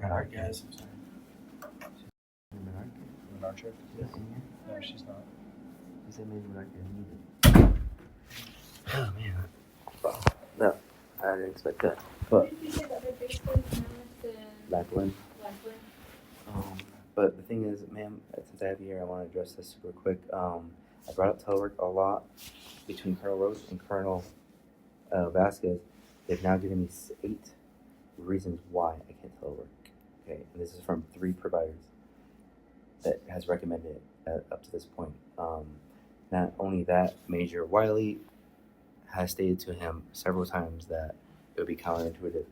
Menard gas. I'm sorry. Menard check? Yes. No, she's not. He said maybe Menard gas needed. Oh man. No, I didn't expect that. But what did you say about the basically Lackland. Lackland? But the thing is, ma'am, since I have you here, I want to address this super quick. I brought up telework a lot between Colonel Roach and Colonel Vasquez. They've now given me 8 reasons why I can't telework. Okay, and this is from 3 providers that has recommended it up to this point. Not only that, Major Wiley has stated to him several times that it would be counterintuitive.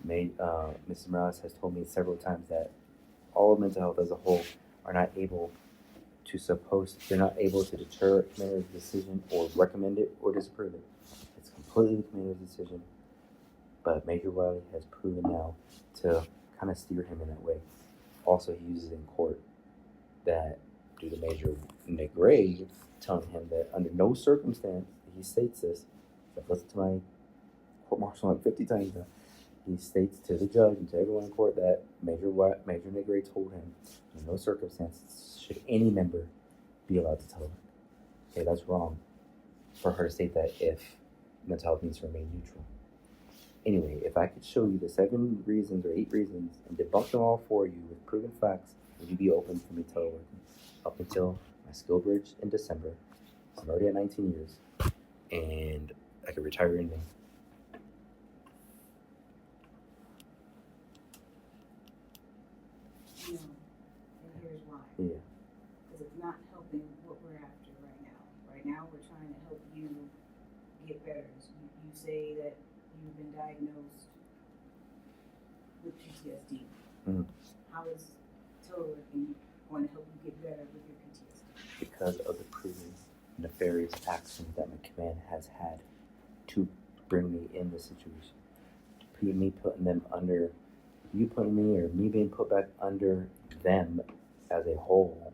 Mrs. Morales has told me several times that all of mental health as a whole are not able to they're not able to deter a commander's decision or recommend it or disapprove it. It's completely the commander's decision, but Major Wiley has proven now to kind of steer him in that way. Also, he uses in court that due to Major Negre telling him that under no circumstance, he states this, I've listened to my court-martial like 50 times now, he states to the judge and to everyone in court that Major Negre told him in no circumstances should any member be allowed to telework. Okay, that's wrong for her to state that if mental health needs to remain neutral. Anyway, if I could show you the 7 reasons or 8 reasons and debunk them all for you with proven facts, would you be open for me teleworking? Up until my skill bridge in December, so I'm already at 19 years, and I could retire in May. No, and here's why. Yeah. Because it's not helping what we're after right now. Right now, we're trying to help you get better. So you say that you've been diagnosed with PTSD. Mm-hmm. How is teleworking going to help you get better with your PTSD? Because of the proven nefarious actions that my command has had to bring me in this situation. Me putting them under, you putting me or me being put back under them as a whole,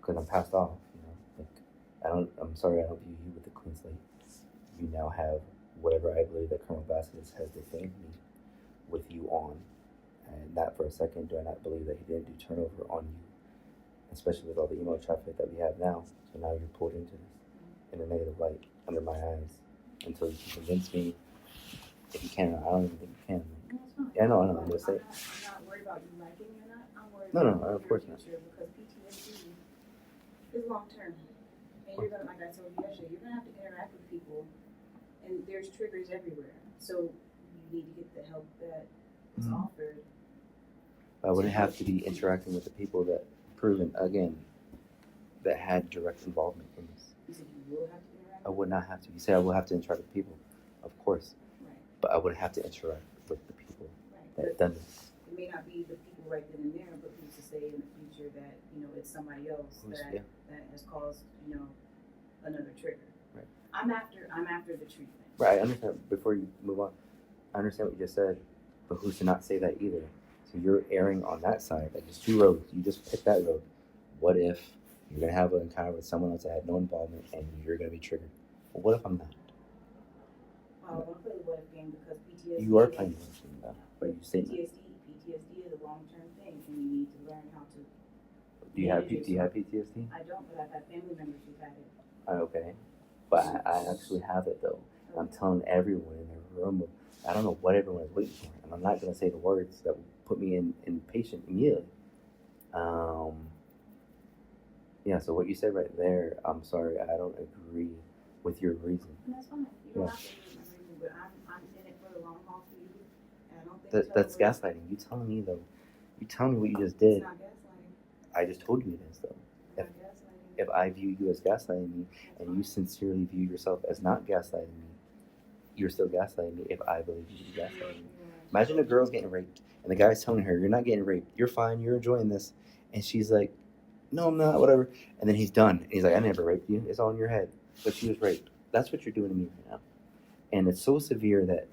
because I'm passed off, you know. Like, I'm sorry, I don't view you with a clean slate. You now have whatever I believe that Colonel Vasquez has defamed me with you on. And not for a second do I not believe that he didn't do turnover on you, especially with all the email traffic that we have now. So now you're pulled into this in a negative light under my eyes until you can convince me. If you can, I don't even think you can. No, it's not. Yeah, I know, I'm just saying. I'm not worried about you liking it or not. I'm worried No, about of course not. future because PTSD is long term. And you're gonna, like I told you yesterday, you're gonna have to interact with people, and there's triggers everywhere. So you need to get the help that is offered. I wouldn't have to be interacting with the people that proven again that had direct involvement in this. You said you will have to interact. I would not have to. You say I will have to interact with people, of course, Right. but I would have to interact with the people Right. that But have done this. it may not be the people right then and there, but who's to say in the future that it's somebody else that has caused another trigger. Right. I'm after the treatment. Right. I understand. Before you move on, I understand what you just said, but who's to not say that either? So you're erring on that side. Like there's 2 roads. You just pick that road. What if you're gonna have an encounter with someone else that had no involvement and you're gonna be triggered? Well, what if I'm not? I don't want to play the what if game because PTSD. You are playing the what if game now, but you say PTSD is a long-term thing, and you need to learn how to. Do you have PTSD? I don't, but I've had family members who've had it. Okay, but I actually have it though. And I'm telling everyone in the room. I don't know what everyone is waiting for, and I'm not gonna say the words that will put me in patient immediately. Yeah. So what you said right there, I'm sorry, I don't agree with your reason. And that's fine. You don't have to agree with my reason, but I'm in it for the long haul for you, and I don't think That's gaslighting. You telling me though. You telling me what you just did. It's not gaslighting. I just told you it is though. It's not gaslighting. If I view you as gaslighting me, and you sincerely view yourself as not gaslighting me, you're still gaslighting me if I believe you to be gaslighting me. Imagine a girl's getting raped, and the guy's telling her, you're not getting raped, you're fine, you're enjoying this. And she's like, no, I'm not, whatever. And then he's done. And he's like, I never raped you, it's all in your head. But she was raped. That's what you're doing to me right now. And it's so severe that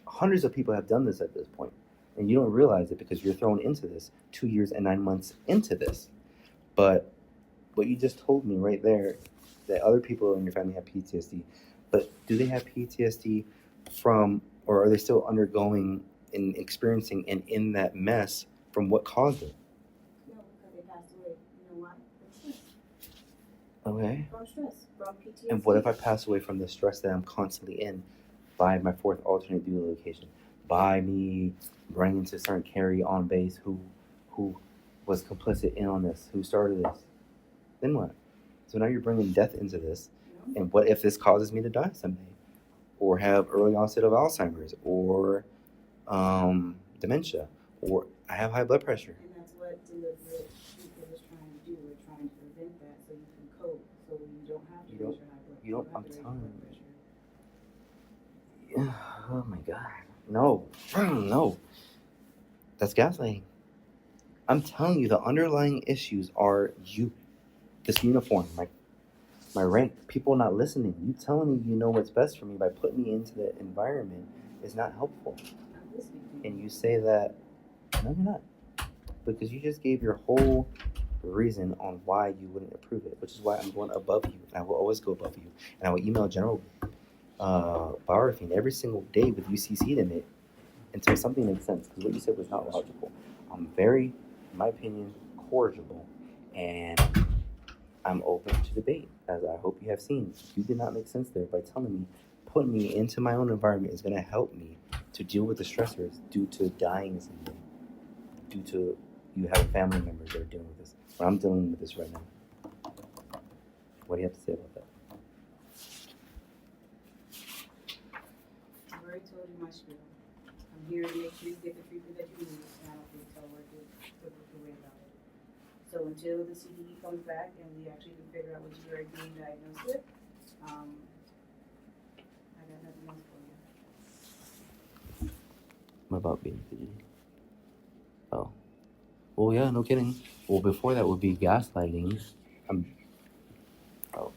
hundreds of people have done this at this point. And you don't realize it because you're thrown into this 2 years and 9 months into this. But what you just told me right there, that other people in your family have PTSD, but do they have PTSD from, or are they still undergoing in experiencing and in that mess from what caused it. No, because they passed away. You know why? From stress. Okay. From stress. From PTSD. And what if I pass away from the stress that I'm constantly in by my fourth alternate duty location, by me running into Sergeant Carey on base who was complicit in on this, who started this? Then what? So now you're bringing death into this. No. And what if this causes me to die someday? Or have early onset of Alzheimer's, or dementia, or I have high blood pressure. And that's what deliberate people is trying to do. We're trying to prevent that so you can cope, so you don't have to raise your high blood pressure. You don't. have I'm to raise your telling blood you. pressure. Oh my God. No. No. That's gaslighting. I'm telling you, the underlying issues are you, this uniform, my rank, people not listening. You telling me you know what's best for me by putting me into the environment is not helpful. I'm listening to you. And you say that, no, you're not. Because you just gave your whole reason on why you wouldn't approve it, which is why I'm going above you. And I will always go above you. And I will email General Bauerfein every single day with you CC'd in it until something makes sense. Because what you said was not logical. I'm very, in my opinion, corrigible. And I'm open to debate, as I hope you have seen. You did not make sense there by telling me, putting me into my own environment is going to help me to deal with the stressors due to dying someday, due to you have family members that are dealing with this. But I'm dealing with this right now. What do you have to say about that? I've already told you my spiel. I'm here to make sure you get the treatment that you need, and I don't think telework is the way about it. So until the CDE comes back and we actually can figure out what you are being diagnosed with, I got nothing else for you. What about being fidgety? Oh. Well, yeah, no kidding. Well, before that would be gaslighting. Oh.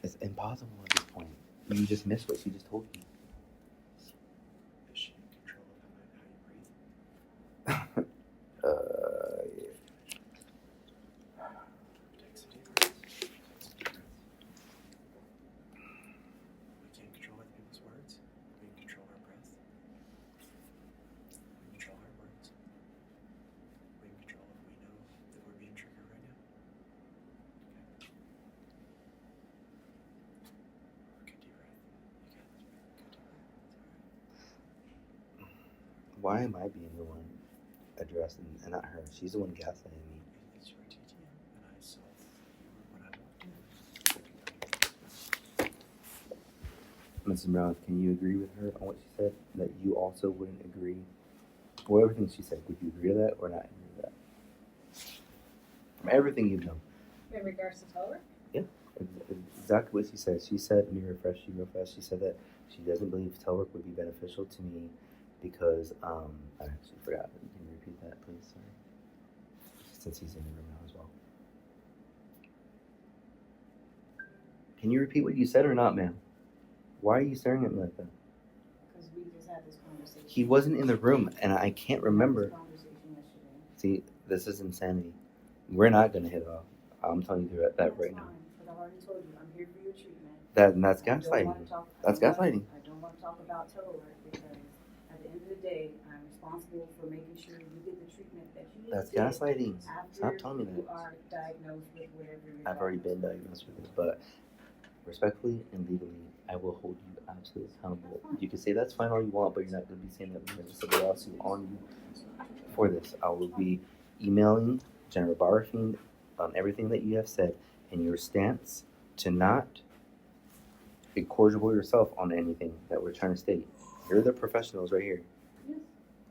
It's impossible at this point. You just missed what she just told me. Is she in control of how you breathe? Yeah. Take some deep breaths. We can't control other people's words. We can control our breath. We control our words. We can control if we know that we're being triggered right now. Okay. Good deep breath. You got this, baby. Good deep breath. It's alright. Why am I being the one addressed and not her? She's the one gaslighting me. It's your TTM, and I saw you when I walked in. Mrs. Brown, can you agree with her on what she said? That you also wouldn't agree? Well, everything she said, would you agree to that or not agree to that? From everything you've known. In regards to telework? Exactly what she said. She said, let me refresh you real fast. She said that she doesn't believe telework would be beneficial to me because, I actually forgot. Can you repeat that, please? Sorry. Since he's in the room now as well. Can you repeat what you said or not, ma'am? Why are you staring at me like that? Because we just had this conversation. He wasn't in the room, and I can't remember. We had this conversation yesterday. See, this is insanity. We're not gonna hit it off. I'm telling you that That's right fine, now. because I've already told you, I'm here for your treatment. That's I don't gaslighting. wanna talk- That's I don't wanna- gaslighting. I don't want to talk about telework because at the end of the day, I'm responsible for making sure you get the treatment that you need. That's to get gaslighting. after Stop telling me you that. are diagnosed with whatever you're I've already been diagnosed with it, but respectfully and legally, I will hold you absolutely accountable. You can say that's fine all you want, but you're not going to be saying that we're going to set a lawsuit on you for this. I will be emailing General Bauerfein on everything that you have said and your stance to not be corrigible yourself on anything that we're trying to state. You're the professionals right here. Yes.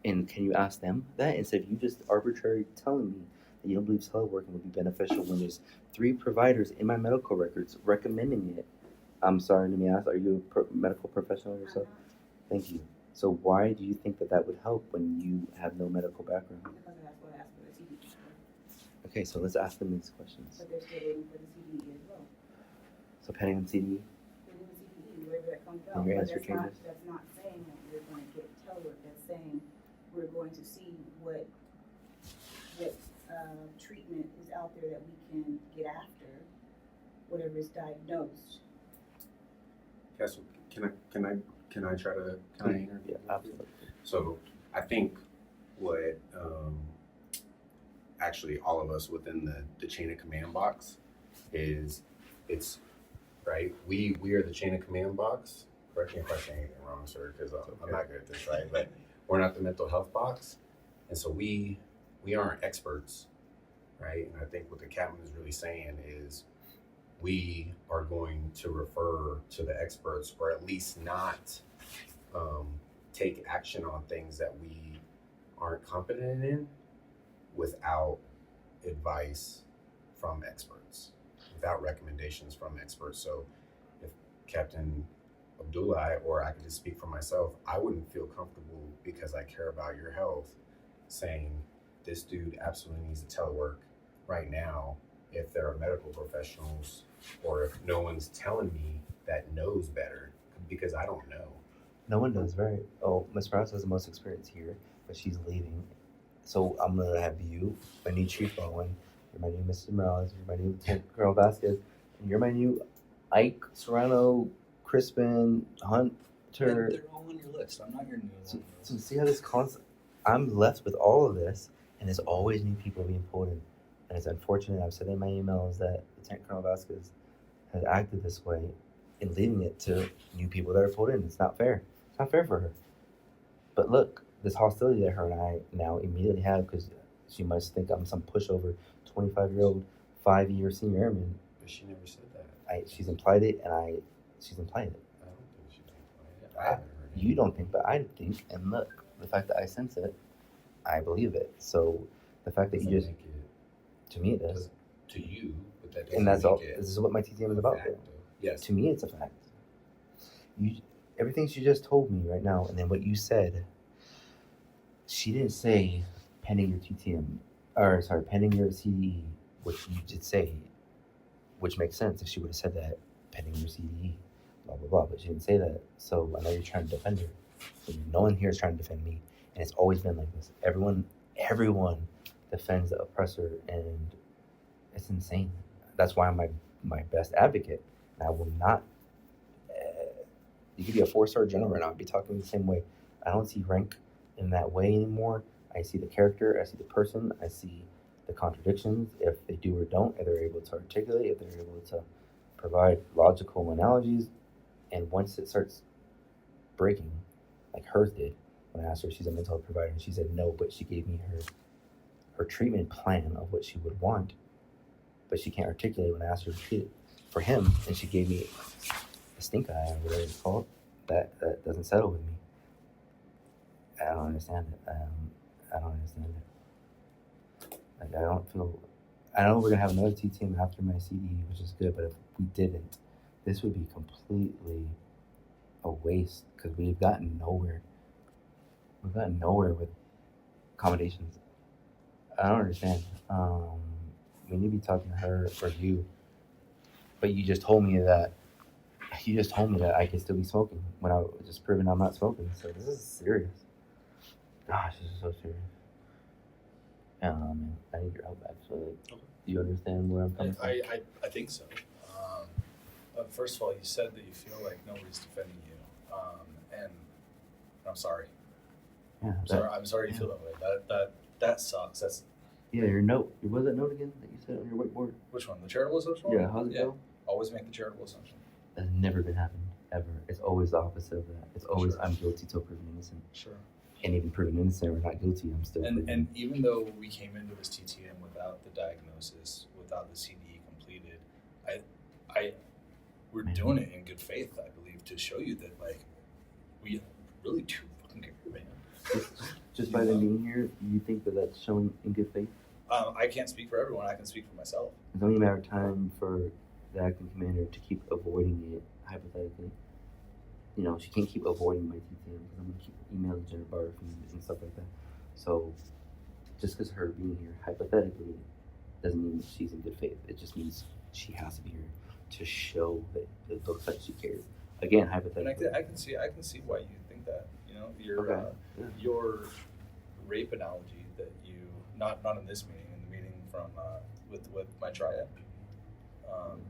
And can you ask them that instead of you just arbitrarily telling me that you don't believe teleworking would be beneficial when there's 3 providers in my medical records recommending it? I'm sorry, let me ask, are you a medical professional yourself? Thank you. So why do you think that that would help when you have no medical background? Because that's what I asked for the CDE. Okay, so let's ask them these questions. But they're still waiting for the CDE as well. So pending on CD, Within the CDE, wherever that comes out. And your But answer changes? That's not saying that we're going to get telework. That's saying we're going to see what treatment is out there that we can get after whatever is diagnosed. Yeah, so can I Can I intervene? Yeah, absolutely. So I think what actually all of us within the chain of command box is it's right. We are the chain of command box. Correct me if I say anything wrong, sir, because I'm not good at this, right? But we're not the mental health box, and so we aren't experts, right? And I think what the captain is really saying is we are going to refer to the experts, or at least not take action on things that we aren't competent in without advice from experts, without recommendations from experts. So if Captain Abdullai, or I could just speak for myself, I wouldn't feel comfortable because I care about your health saying this dude absolutely needs to telework right now if there are medical professionals or if no one's telling me that knows better, because I don't know. No one does, right? Oh, Miss Rouse has the most experience here, but she's leaving. So I'm gonna have you, my new Chief Bowen, you're my new Mr. Morales, you're my new Lt Col Vazquez, and you're my new Ike, Serrano, Crispin, Hunter. They're all on your list. I'm not your new So, one. so see how this constant, I'm left with all of this, and there's always new people being pulled in. And it's unfortunate, I've said in my emails that Lt Col Vazquez has acted this way in leaving it to new people that are pulled in. It's not fair. It's not fair for her. But look, this hostility that her and I now immediately have, because she must think I'm some pushover 25-year-old 5-year senior airman. But she never said that. She's implied it, and she's implied it. I don't think she did. I haven't heard it. You don't think, but I think. And look, the fact that I sense it, I believe it. So the fact that Doesn't you just, make it, to me, it does. to you, but that doesn't And that's make all. it This is what my TTM is a about. fact, Though. though. Yes. To me, it's a fact. Everything she just told me right now, and then what you said, she didn't say pending your TTM, or sorry, pending your CDE, which you did say, which makes sense if she would have said that, pending your CDE, blah, blah, blah, but she didn't say that. So I know you're trying to defend her. So no one here is trying to defend me, and it's always been like this. Everyone defends the oppressor, and it's insane. That's why I'm my best advocate. And I will not. You could be a 4-star general and I'll be talking the same way. I don't see rank in that way anymore. I see the character, I see the person, I see the contradictions, if they do or don't, if they're able to articulate, if they're able to provide logical analogies. And once it starts breaking, like hers did, when I asked her if she's a mental health provider, and she said no, but she gave me her treatment plan of what she would want, but she can't articulate when I asked her to treat it for him, and she gave me a stink eye, or whatever it's called, that doesn't settle with me. I don't understand it. I don't understand it. Like, I know we're gonna have another TTM after my CD, which is good, but if we didn't, this would be completely a waste, because we've gotten nowhere. We've gotten nowhere with accommodations. I don't understand. We need to be talking to her or you, but you just told me that I can still be smoking when I just proven I'm not smoking. So this is serious. Gosh, this is so serious. Man, I need your help actually. Okay. Do you understand where I'm coming from? I think so. But first of all, you said that you feel like nobody's defending you, and I'm sorry. Yeah. I'm sorry you feel that way. That sucks. That's Your note. What was that note again that you said on your whiteboard? which one? The charitable assumption? Yeah. How's it go? Always make the charitable assumption. That's never been happened ever. It's always the opposite of that. It's always Sure. I'm guilty till proven innocent. Sure. And even proven innocent or not guilty, I'm still. And even though we came into this TTM without the diagnosis, without the CDE completed, we're Man. doing it in good faith, I believe, to show you that like we really do fucking care, man. Just by them being here, you think that that's showing in good faith? I can't speak for everyone. I can speak for myself. It's only a matter of time for the acting commander to keep avoiding it, hypothetically. You know, she can't keep avoiding my TTM because I'm going to keep emailing Jennifer Barf and stuff like that. So, just because her being here, hypothetically, doesn't mean that she's in good faith. It just means she has to be here to show that it looks like she cares. Again, And hypothetically. I can see why you think that. You know, your Okay. Yeah. your rape analogy that you not in this meeting, in the meeting from with my triad.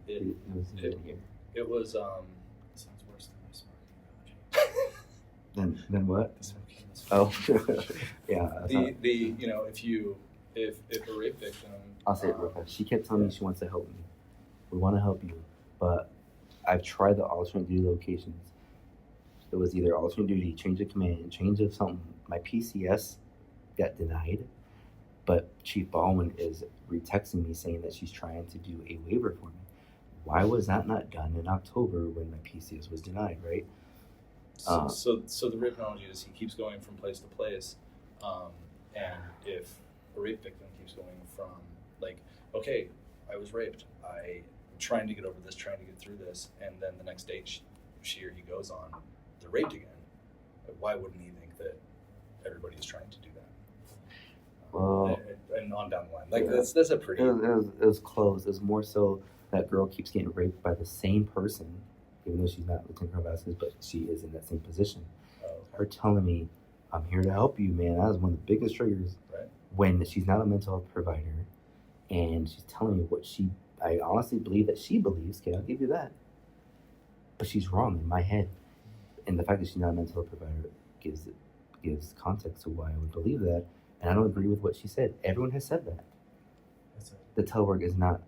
It was it- in here. It was Sounds worse than my smoking analogy. Then what? The smoking is Oh, yeah. That's not- the you know, if a rape victim, I'll say it real fast. She kept telling me she wants to help me. We want to help you, but I've tried the alternate duty locations. It was either alternate duty, change of command, change of something. My PCS got denied, but Chief Baldwin is retexting me saying that she's trying to do a waiver for me. Why was that not done in October when my PCS was denied, right? So the rape analogy is he keeps going from place to place, and if a rape victim keeps going from like, okay, I was raped, I'm trying to get over this, trying to get through this, and then the next date she or he goes on, they're raped again. Why wouldn't he think that everybody is trying to do that? Well, and on down the line, like yeah. that's a pretty. It was close. It was more so that girl keeps getting raped by the same person, even though she's not Lt Col Vazquez, but she is in that same position. Her telling me, I'm here to help you, man. That was one of the biggest triggers. Right. When she's not a mental health provider and she's telling me what I honestly believe that she believes, okay, I'll give you that. But she's wrong in my head. And the fact that she's not a mental health provider gives context to why I would believe that. And I don't agree with what she said. Everyone has said that. That's it. The telework is not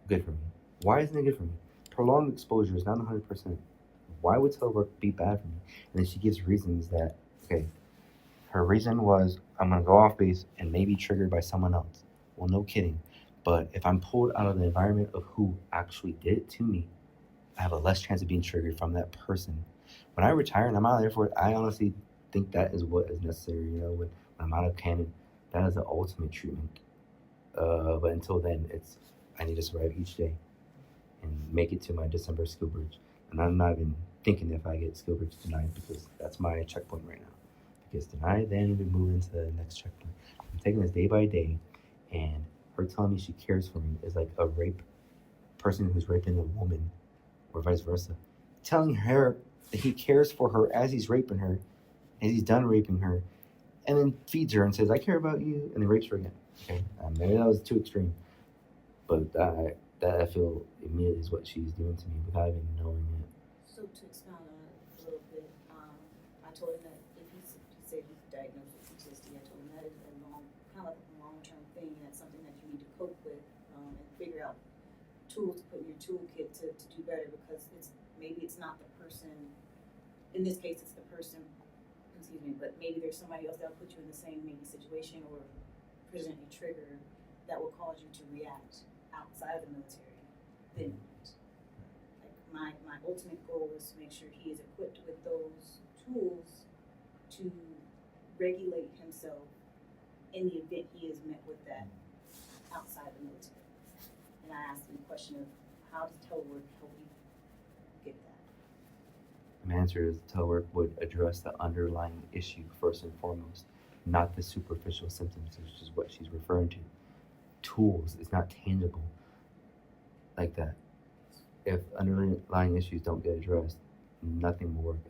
good for me. Why isn't it good for me? Prolonged exposure is not 100%. Why would telework be bad for me? And then she gives reasons that, okay, her reason was, I'm going to go off base and maybe triggered by someone else. Well, no kidding. But if I'm pulled out of the environment of who actually did it to me, I have a less chance of being triggered from that person. When I retire and I'm out of the Air Force, I honestly think that is what is necessary. You know, when I'm out of canon, that is the ultimate treatment. But until then, I need to survive each day and make it to my December skill bridge. And I'm not even thinking if I get skill bridge denied because that's my checkpoint right now. If it gets denied, then we move into the next checkpoint. I'm taking this day by day, and her telling me she cares for me is like a rape person who's raping a woman, or vice versa. Telling her that he cares for her as he's raping her, as he's done raping her, and then feeds her and says, I care about you, and then rapes her again. Okay, maybe that was too extreme, but that I feel immediately is what she's doing to me without even knowing it. So to expound on it a little bit, I told him that if he said he's diagnosed with PTSD, I told him that is a kind of like a long-term thing, and that's something that you need to cope with and figure out tools to put in your toolkit to do better, because maybe it's not the person, in this case it's the person, excuse me, but maybe there's somebody else that'll put you in the same maybe situation or present a trigger that will cause you to react outside of the military. Then like my ultimate goal is to make sure he is equipped with those tools to regulate himself in the event he is met with that outside the military. And I asked him the question of, how does telework help you get that? My answer is telework would address the underlying issue first and foremost, not the superficial symptoms, which is what she's referring to. Tools is not tangible like that. If underlying issues don't get addressed, nothing will work.